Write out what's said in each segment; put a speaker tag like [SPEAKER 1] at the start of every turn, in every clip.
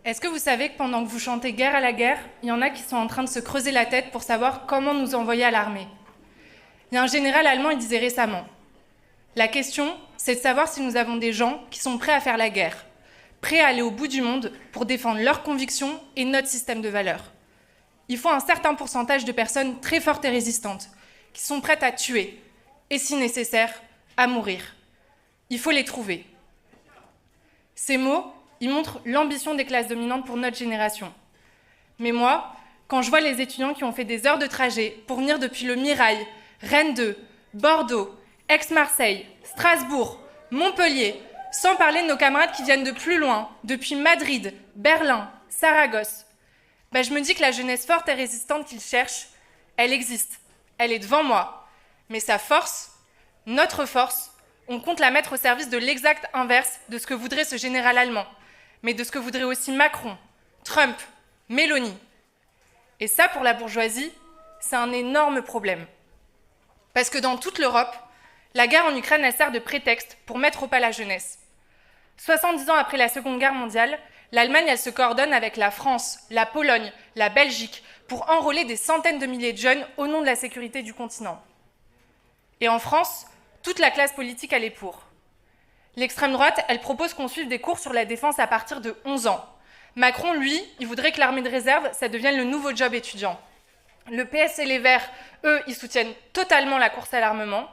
[SPEAKER 1] Est-ce que vous savez que pendant que vous chantez guerre à la guerre, il y en a qui sont en train de se creuser la tête pour savoir comment nous envoyer à l'armée? Il y a un général allemand, il disait récemment: la question, c'est de savoir si nous avons des gens qui sont prêts à faire la guerre, prêts à aller au bout du monde pour défendre leurs convictions et notre système de valeurs. Il faut un certain pourcentage de personnes très fortes et résistantes, qui sont prêtes à tuer, et si nécessaire, à mourir. Il faut les trouver. Ces mots, ils montrent l'ambition des classes dominantes pour notre génération. Mais moi, quand je vois les étudiants qui ont fait des heures de trajet pour venir depuis le Mirail, Rennes 2, Bordeaux, Aix-Marseille, Strasbourg, Montpellier, sans parler de nos camarades qui viennent de plus loin, depuis Madrid, Berlin, Saragosse, je me dis que la jeunesse forte et résistante qu'ils cherchent, elle existe, elle est devant moi. Mais sa force, notre force, on compte la mettre au service de l'exact inverse de ce que voudrait ce général allemand, mais de ce que voudrait aussi Macron, Trump, Mélanie. Et ça, pour la bourgeoisie, c'est un énorme problème. Parce que dans toute l'Europe, la guerre en Ukraine, elle sert de prétexte pour mettre au pas la jeunesse. 70 ans après la Seconde Guerre mondiale, l'Allemagne, elle se coordonne avec la France, la Pologne, la Belgique, pour enrôler des centaines de milliers de jeunes au nom de la sécurité du continent. Et en France, toute la classe politique, elle est pour. L'extrême droite, elle propose qu'on suive des cours sur la défense à partir de 11 ans. Macron, lui, il voudrait que l'armée de réserve, ça devienne le nouveau job étudiant. Le PS et les Verts, eux, ils soutiennent totalement la course à l'armement.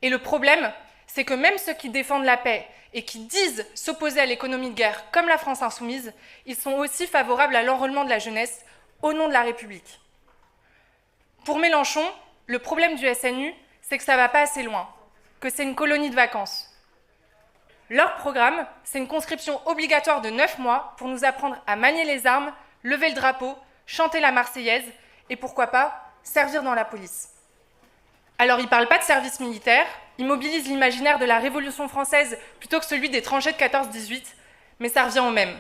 [SPEAKER 1] Et le problème, c'est que même ceux qui défendent la paix et qui disent s'opposer à l'économie de guerre, comme la France insoumise, ils sont aussi favorables à l'enrôlement de la jeunesse au nom de la République. Pour Mélenchon, le problème du SNU, c'est que ça ne va pas assez loin, que c'est une colonie de vacances. Leur programme, c'est une conscription obligatoire de 9 mois pour nous apprendre à manier les armes, lever le drapeau, chanter la Marseillaise et pourquoi pas, servir dans la police. Alors, ils ne parlent pas de service militaire, ils mobilisent l'imaginaire de la Révolution française plutôt que celui des tranchées de 14-18, mais ça revient au même.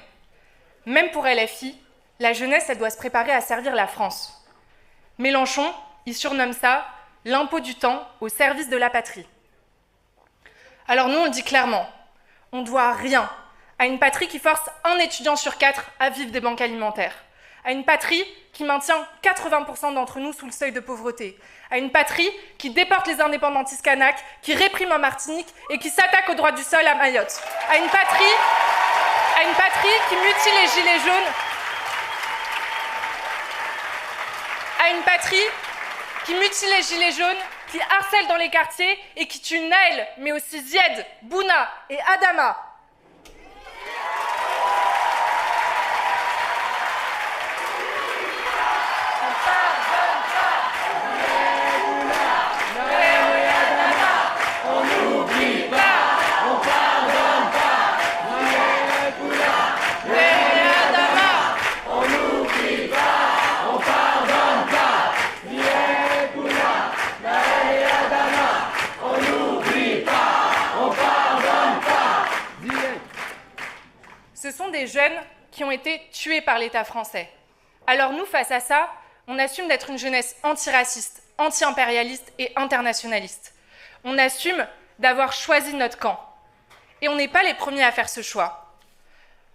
[SPEAKER 1] Même pour LFI, la jeunesse, elle doit se préparer à servir la France. Mélenchon, il surnomme ça l'impôt du temps au service de la patrie. Alors nous, on le dit clairement, on ne doit rien à une patrie qui force un étudiant sur 4 à vivre des banques alimentaires, à une patrie qui maintient 80% d'entre nous sous le seuil de pauvreté, à une patrie qui déporte les indépendantistes kanaks, qui réprime en Martinique et qui s'attaque aux droits du sol à Mayotte, à une patrie qui mutile les gilets jaunes, à une patrie qui mutile les gilets jaunes, qui harcèle dans les quartiers et qui tue Naël, mais aussi Zied, Bouna et Adama. Ce sont des jeunes qui ont été tués par l'État français. Alors nous, face à ça, on assume d'être une jeunesse antiraciste, anti-impérialiste et internationaliste. On assume d'avoir choisi notre camp. Et on n'est pas les premiers à faire ce choix.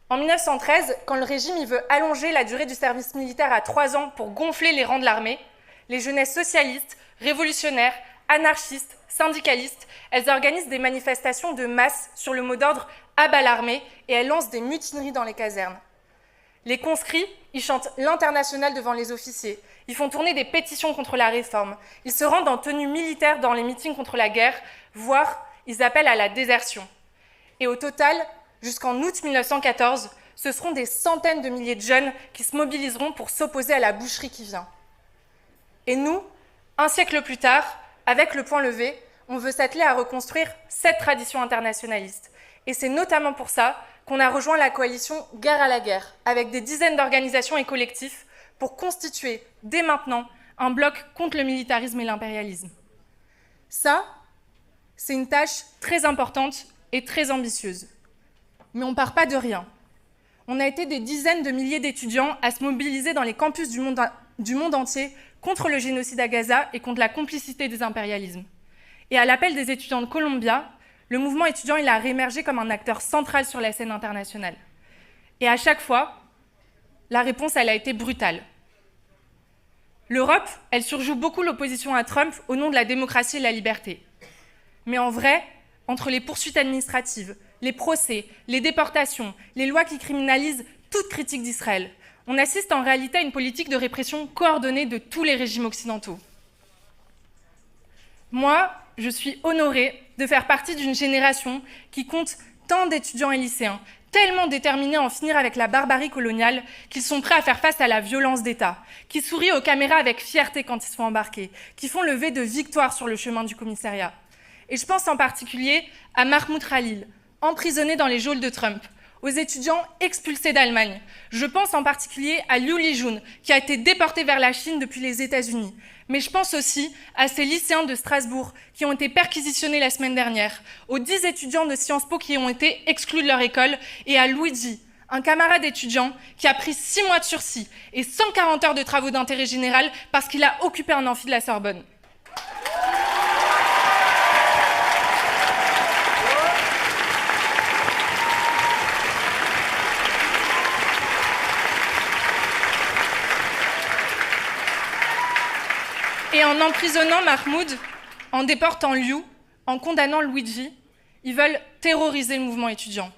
[SPEAKER 1] En 1913, quand le régime il veut allonger la durée du service militaire à 3 ans pour gonfler les rangs de l'armée, les jeunesses socialistes, révolutionnaires, anarchistes, syndicalistes, elles organisent des manifestations de masse sur le mot d'ordre « à bas l'armée » et elles lancent des mutineries dans les casernes. Les conscrits, ils chantent l'international devant les officiers, ils font tourner des pétitions contre la réforme, ils se rendent en tenue militaire dans les meetings contre la guerre, voire ils appellent à la désertion. Et au total, jusqu'en août 1914, ce seront des centaines de milliers de jeunes qui se mobiliseront pour s'opposer à la boucherie qui vient. Et nous, un siècle plus tard, avec le point levé, on veut s'atteler à reconstruire cette tradition internationaliste. Et c'est notamment pour ça qu'on a rejoint la coalition Guerre à la guerre, avec des dizaines d'organisations et collectifs pour constituer, dès maintenant, un bloc contre le militarisme et l'impérialisme. Ça, c'est une tâche très importante et très ambitieuse. Mais on ne part pas de rien. On a été des dizaines de milliers d'étudiants à se mobiliser dans les campus du monde entier contre le génocide à Gaza et contre la complicité des impérialismes. Et à l'appel des étudiants de Columbia, le mouvement étudiant il a réémergé comme un acteur central sur la scène internationale. Et à chaque fois, La réponse, elle a été brutale. L'Europe, elle surjoue beaucoup l'opposition à Trump au nom de la démocratie et de la liberté. Mais en vrai, entre les poursuites administratives, les procès, les déportations, les lois qui criminalisent toute critique d'Israël, on assiste en réalité à une politique de répression coordonnée de tous les régimes occidentaux. Moi, je suis honorée de faire partie d'une génération qui compte tant d'étudiants et lycéens, tellement déterminés à en finir avec la barbarie coloniale qu'ils sont prêts à faire face à la violence d'État, qui sourient aux caméras avec fierté quand ils sont embarqués, qui font le V de victoire sur le chemin du commissariat. Et je pense en particulier à Mahmoud Khalil, emprisonné dans les geôles de Trump, aux étudiants expulsés d'Allemagne. Je pense en particulier à Liu Lijun, qui a été déporté vers la Chine depuis les États-Unis. Mais je pense aussi à ces lycéens de Strasbourg qui ont été perquisitionnés la semaine dernière, aux 10 étudiants de Sciences Po qui ont été exclus de leur école, et à Luigi, un camarade étudiant qui a pris 6 mois de sursis et 140 heures de travaux d'intérêt général parce qu'il a occupé un amphi de la Sorbonne. Et en emprisonnant Mahmoud, en déportant Liu, en condamnant Luigi, ils veulent terroriser le mouvement étudiant.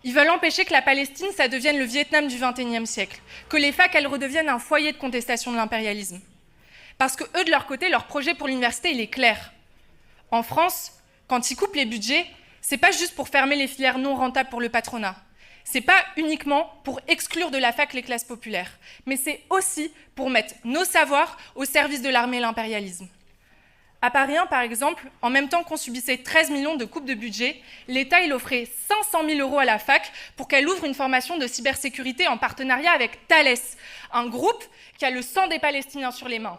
[SPEAKER 1] Ils veulent empêcher que la Palestine, ça devienne le Vietnam du XXIe siècle, que les facs, elles redeviennent un foyer de contestation de l'impérialisme. Parce que eux, de leur côté, leur projet pour l'université, il est clair. En France, quand ils coupent les budgets, c'est pas juste pour fermer les filières non rentables pour le patronat. C'est pas uniquement pour exclure de la fac les classes populaires, mais c'est aussi pour mettre nos savoirs au service de l'armée et l'impérialisme. À Paris 1, par exemple, en même temps qu'on subissait 13 millions de coupes de budget, l'État il offrait 500 000 € à la fac pour qu'elle ouvre une formation de cybersécurité en partenariat avec Thales, un groupe qui a le sang des Palestiniens sur les mains.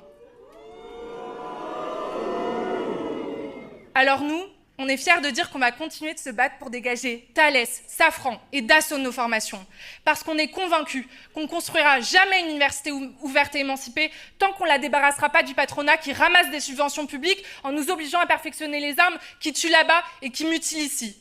[SPEAKER 1] Alors nous, on est fiers de dire qu'on va continuer de se battre pour dégager Thales, Safran et Dassault de nos formations. Parce qu'on est convaincus qu'on ne construira jamais une université ouverte et émancipée tant qu'on ne la débarrassera pas du patronat qui ramasse des subventions publiques en nous obligeant à perfectionner les armes qui tuent là-bas et qui mutilent ici.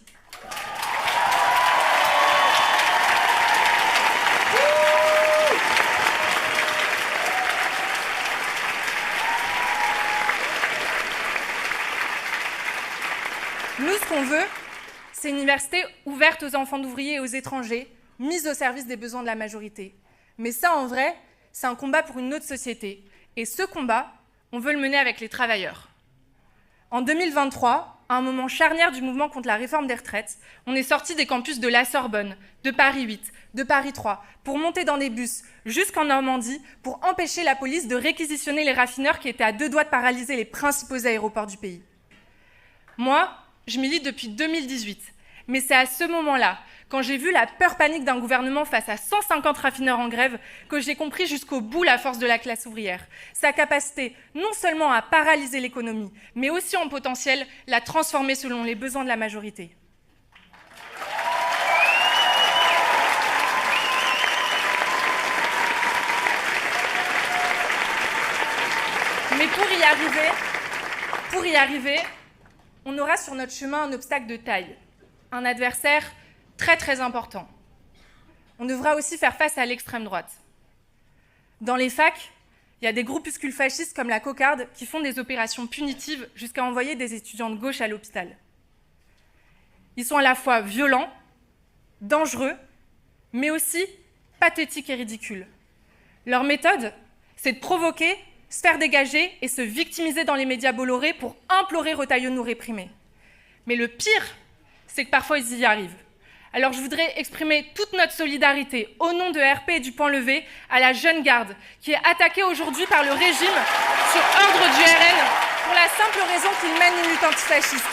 [SPEAKER 1] Nous, ce qu'on veut, c'est une université ouverte aux enfants d'ouvriers et aux étrangers, mise au service des besoins de la majorité. Mais ça, en vrai, c'est un combat pour une autre société. Et ce combat, on veut le mener avec les travailleurs. En 2023, à un moment charnière du mouvement contre la réforme des retraites, on est sorti des campus de la Sorbonne, de Paris 8, de Paris 3, pour monter dans des bus jusqu'en Normandie, pour empêcher la police de réquisitionner les raffineurs qui étaient à 2 doigts de paralyser les principaux aéroports du pays. Moi, je milite depuis 2018, mais c'est à ce moment-là, quand j'ai vu la peur panique d'un gouvernement face à 150 raffineurs en grève, que j'ai compris jusqu'au bout la force de la classe ouvrière, sa capacité non seulement à paralyser l'économie, mais aussi en potentiel la transformer selon les besoins de la majorité. Mais pour y arriver, on aura sur notre chemin un obstacle de taille, un adversaire très très important. On devra aussi faire face à l'extrême droite. Dans les facs, il y a des groupuscules fascistes comme la Cocarde qui font des opérations punitives jusqu'à envoyer des étudiants de gauche à l'hôpital. Ils sont à la fois violents, dangereux, mais aussi pathétiques et ridicules. Leur méthode, c'est de provoquer, se faire dégager et se victimiser dans les médias Bolloré pour implorer Retailleau de nous réprimer. Mais le pire, c'est que parfois ils y arrivent. Alors je voudrais exprimer toute notre solidarité au nom de RP et du Point Levé à la jeune garde qui est attaquée aujourd'hui par le régime sur ordre du RN pour la simple raison qu'il mène une lutte antifasciste.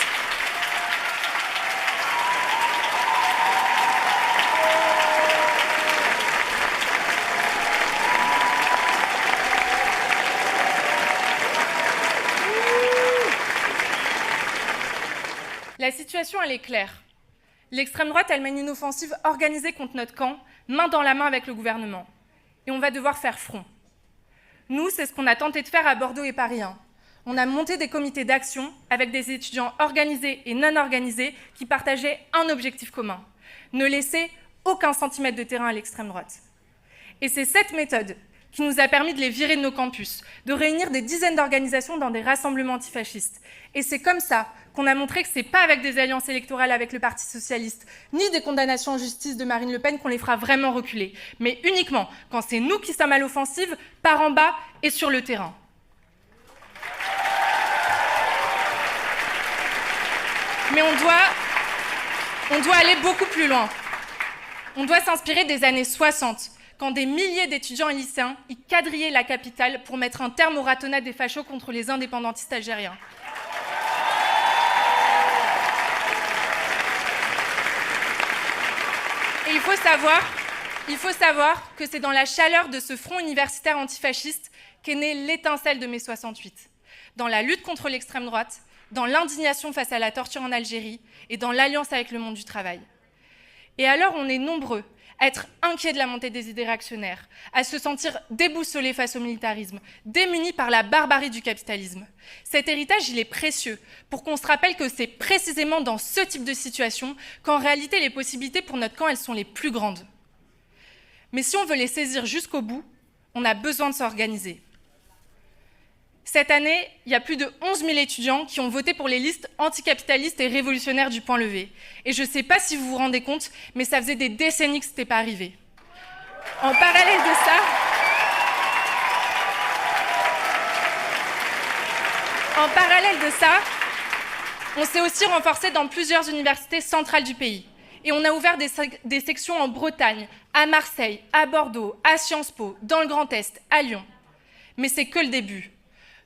[SPEAKER 1] La situation, elle est claire. L'extrême droite, elle mène une offensive organisée contre notre camp, main dans la main avec le gouvernement. Et on va devoir faire front. Nous, c'est ce qu'on a tenté de faire à Bordeaux et Paris 1. On a monté des comités d'action avec des étudiants organisés et non organisés qui partageaient un objectif commun, ne laisser aucun centimètre de terrain à l'extrême droite. Et c'est cette méthode qui nous a permis de les virer de nos campus, de réunir des dizaines d'organisations dans des rassemblements antifascistes. Et c'est comme ça qu'on a montré que ce n'est pas avec des alliances électorales avec le Parti socialiste, ni des condamnations en justice de Marine Le Pen qu'on les fera vraiment reculer, mais uniquement quand c'est nous qui sommes à l'offensive, par en bas et sur le terrain. Mais on doit aller beaucoup plus loin. On doit s'inspirer des années 60, quand des milliers d'étudiants et lycéens y quadrillaient la capitale pour mettre un terme aux ratonnades des fachos contre les indépendantistes algériens. Et il faut savoir que c'est dans la chaleur de ce front universitaire antifasciste qu'est née l'étincelle de mai 68, dans la lutte contre l'extrême droite, dans l'indignation face à la torture en Algérie et dans l'alliance avec le monde du travail. Et alors on est nombreux à être inquiets de la montée des idées réactionnaires, à se sentir déboussolés face au militarisme, démunis par la barbarie du capitalisme. Cet héritage, il est précieux pour qu'on se rappelle que c'est précisément dans ce type de situation qu'en réalité les possibilités pour notre camp, elles sont les plus grandes. Mais si on veut les saisir jusqu'au bout, on a besoin de s'organiser. Cette année, il y a plus de 11 000 étudiants qui ont voté pour les listes anticapitalistes et révolutionnaires du Point Levé. Et je ne sais pas si vous vous rendez compte, mais ça faisait des décennies que ce n'était pas arrivé. En parallèle de ça, on s'est aussi renforcé dans plusieurs universités centrales du pays. Et on a ouvert des sections en Bretagne, à Marseille, à Bordeaux, à Sciences Po, dans le Grand Est, à Lyon. Mais c'est que le début.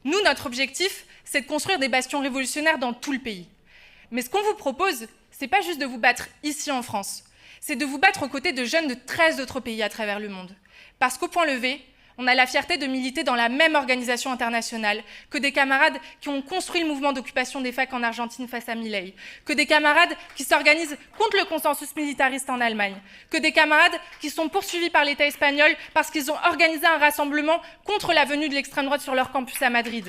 [SPEAKER 1] Nous, notre objectif, c'est de construire des bastions révolutionnaires dans tout le pays. Mais ce qu'on vous propose, c'est pas juste de vous battre ici en France, c'est de vous battre aux côtés de jeunes de 13 autres pays à travers le monde. Parce qu'au Point Levé, on a la fierté de militer dans la même organisation internationale que des camarades qui ont construit le mouvement d'occupation des facs en Argentine face à Milei, que des camarades qui s'organisent contre le consensus militariste en Allemagne, que des camarades qui sont poursuivis par l'État espagnol parce qu'ils ont organisé un rassemblement contre la venue de l'extrême droite sur leur campus à Madrid.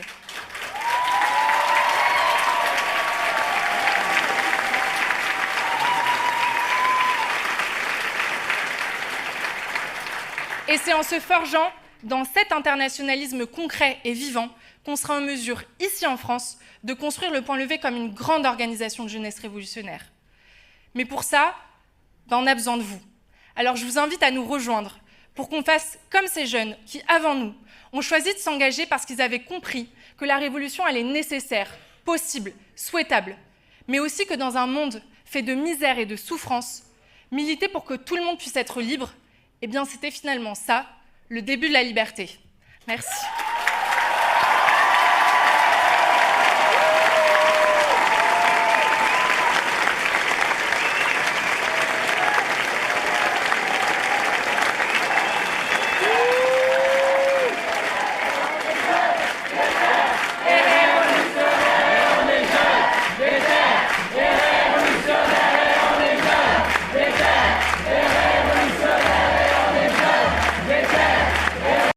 [SPEAKER 1] Et c'est en se forgeant dans cet internationalisme concret et vivant qu'on sera en mesure, ici en France, de construire le Point Levé comme une grande organisation de jeunesse révolutionnaire. Mais pour ça, on a besoin de vous. Alors je vous invite à nous rejoindre pour qu'on fasse comme ces jeunes qui, avant nous, ont choisi de s'engager parce qu'ils avaient compris que la révolution, elle est nécessaire, possible, souhaitable, mais aussi que dans un monde fait de misère et de souffrance, militer pour que tout le monde puisse être libre, eh bien c'était finalement ça, le début de la liberté. Merci.